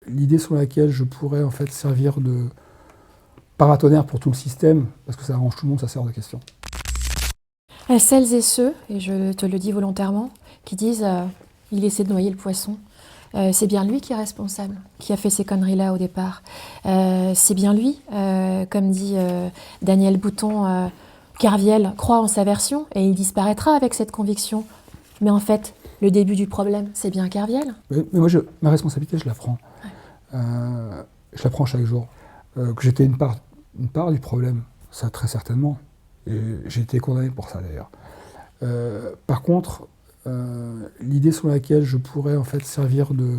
l'idée sur laquelle je pourrais en fait servir de paratonnerre pour tout le système, parce que ça arrange tout le monde, ça c'est hors de question. À celles et ceux, et je te le dis volontairement, qui disent il essaie de noyer le poisson, c'est bien lui qui est responsable, qui a fait ces conneries-là au départ. C'est bien lui, comme dit Daniel Bouton, Kerviel croit en sa version et il disparaîtra avec cette conviction. Mais en fait, le début du problème, c'est bien Kerviel. Mais moi, ma responsabilité, je la prends. Je la prends chaque jour. Que j'étais une part du problème, ça très certainement. Et j'ai été condamné pour ça d'ailleurs. Par contre, l'idée sur laquelle je pourrais en fait servir de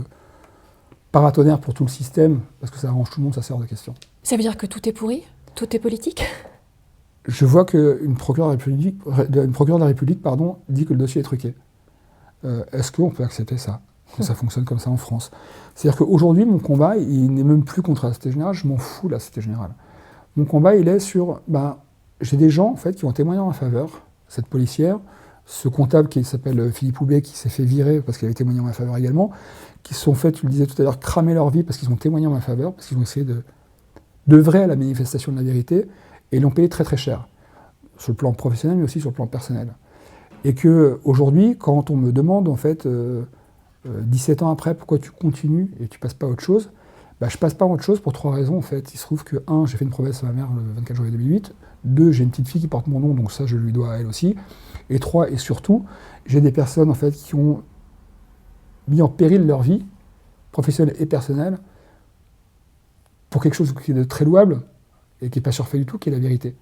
paratonnerre pour tout le système, parce que ça arrange tout le monde, ça c'est hors de question. Ça veut dire que tout est pourri? Tout est politique? Je vois qu'une procureure de la République dit que le dossier est truqué. Est-ce qu'on peut accepter ça, que ça fonctionne comme ça en France? C'est-à-dire qu'aujourd'hui, mon combat, il n'est même plus contre la Société Générale, je m'en fous de la Société Générale. Mon combat, il est sur... j'ai des gens en fait, qui ont témoigné en ma faveur, cette policière, ce comptable qui s'appelle Philippe Houbet, qui s'est fait virer parce qu'il avait témoigné en ma faveur également, qui se sont fait, tu le disais tout à l'heure, cramer leur vie parce qu'ils ont témoigné en ma faveur, parce qu'ils ont essayé d'œuvrer à la manifestation de la vérité, et l'ont payé très très cher, sur le plan professionnel, mais aussi sur le plan personnel. Et qu'aujourd'hui, quand on me demande, en fait, 17 ans après, pourquoi tu continues et tu passes pas à autre chose, je passe pas à autre chose pour 3 raisons, en fait. Il se trouve que, 1, j'ai fait une promesse à ma mère le 24 janvier 2008, 2, j'ai une petite fille qui porte mon nom, donc ça, je lui dois à elle aussi, et 3, et surtout, j'ai des personnes, en fait, qui ont mis en péril leur vie, professionnelle et personnelle, pour quelque chose qui est de très louable, et qui n'est pas surfait du tout, qui est la vérité.